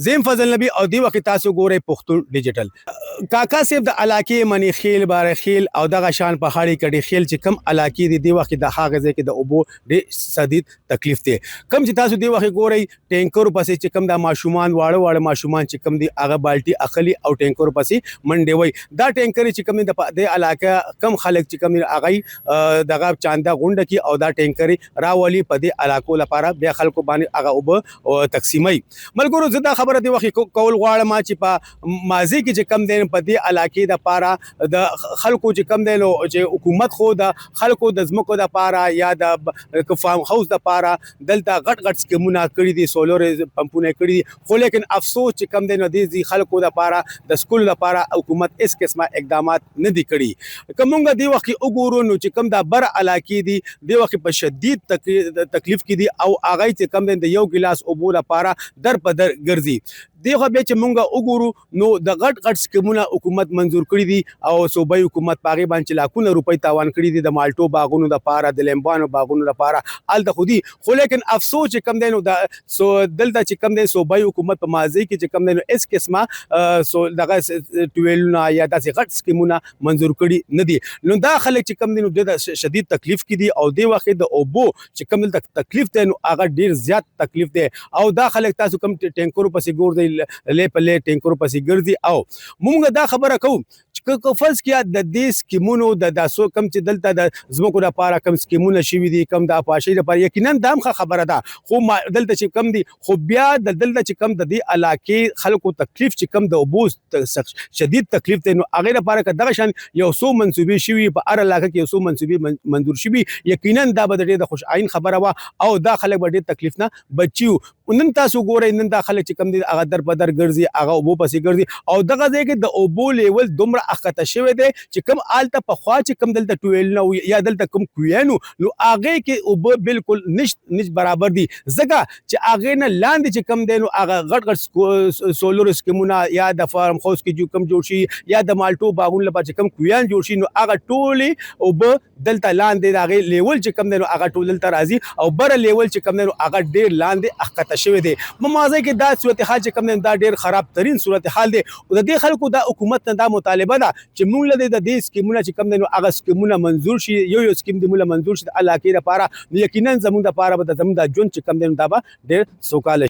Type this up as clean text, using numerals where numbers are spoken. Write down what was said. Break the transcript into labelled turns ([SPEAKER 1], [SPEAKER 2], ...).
[SPEAKER 1] زیم فضل نبی او دی وخت تاسو ګورئ پښتون ډیجیټل کاکا صاحب د علاقې منی خیل بار خیل او دغه شان په خاړي کډي خیل چې کم علاقې دی وخت د هغه ځکه د اوبو د شدید تکلیف دی کم چې تاسو دی وخت ګورئ ټینکر پسې چې کم د ماشومان واړه ماشومان چې کم دی هغه بالټي اخلي او ټینکر پسې منډي وي دا ټینکر چې کم د علاقې کم خلک چې کم هغه دغه چاندا غونډه کی او دا ټینکر راولي په دې علاقو لپاره بیا خلکو باندې هغه اوبه تقسیمي ملګرو زدا خبره دی وخت کول غواړم چې په ماضي کې چې کم دین په دې علاقې د پاره د خلکو چې کم دین چې حکومت خو د خلکو د زمکو د پاره یا د فارم هاوس د پاره دلته غټ سکیمونه کړی دي سولر پمپونه کړی دي خو لیکن افسوس چې کم دین د خلکو د پاره د سکول د پاره حکومت اس قسمه اقدامات نه دي کړی کومګه دی وخت وګورو نو چې کم د بر علاقې دي د وخت په شدید تکلیف کې دي او هغه چې کم دین د یو ګلاس اوبو لپاره در په در ګرځي دیغه به چې مونږه وګورو نو د غټ سکیمونه حکومت منزور کړی دي او صوبایي حکومت پاغي باندې لاکونه روپۍ تاوان کړی دي د مالټو باغونو د پاره د لیمبانو باغونو لپاره ال د خودي خو لیکن افسوس چې کم دینو د سو دلته چې کم دین صوبایي حکومت په ماضي کې چې کم دینو اس قسمه سو دغه ټویلونه یا داسې غټ سکیمونه منزور کړی نه دي نو دا خلک چې کم دینو د شدید تکلیف کې دي او د وخت د اوبو چې کم دلته تکلیف دی نو هغه ډیر زیات تکلیف دی او دا خلک تاسو کم ټینکر پسې ګور دی لې په لې ټینکر پسې ګرځي او موږ دا خبره کوو چې فرض کیا د دې سکیمونو د داسو کم چې دلته د زمکو لپاره کم سکیمونه شوي دي کم د افاشي لپاره یقینا دام خبره ده خو دلته چې کم دي خو بیا د دلته چې کم د دې علاقې خلکو تکلیف چې کم د اوبو شدید تکلیف دی نو هغه لپاره که دغه شان یو څو منسوبې شوي په هر علاقه کې یو څو منسوبې منظور شوي یقینا دا به د خوش عین خبره وا او دا خلک به ډېر تکلیف نه بچیو نن تاسو ګورئ نن دا خلک چې کم دي هغه در په در ګرځي هغه اوبو پسې ګرځي او دغه ځای کې د اوبو لیول دومره اخته شوی دی چې کم آلته په خوا چې کم دلته ټویل نه یا دلته کم کویانو نو هغه کې اوبو بالکل نش برابر دي ځکه چې هغه نه لاندې چې کم دی نو هغه غټ سولر سکیمونه یا د فارم هاوس کې جو کم جوړ شي یا د مالټو باغونو لپاره چې کم کویان جوړ شي نو هغه ټولې اوبو دلته لاندې هغه لیول چې کم دی نو هغه ټول دلته راځي او بر لیول چې کم دی نو هغه ډیر لاندې اخته شوی دی ممازه کې دا صورتحال چې کم دا ډیر خراب ترين صورتحال دی او د دې خلکو د حکومت نه دا مطالبه ده چې موږ له دې سکیمونه چې کم نو هغه سکیمونه منزور شي یو سکیم دی موږ منزور شي د علاقې لپاره یقینا زموږ لپاره به زموږ د جون چې کم دا به ډیر سوکاله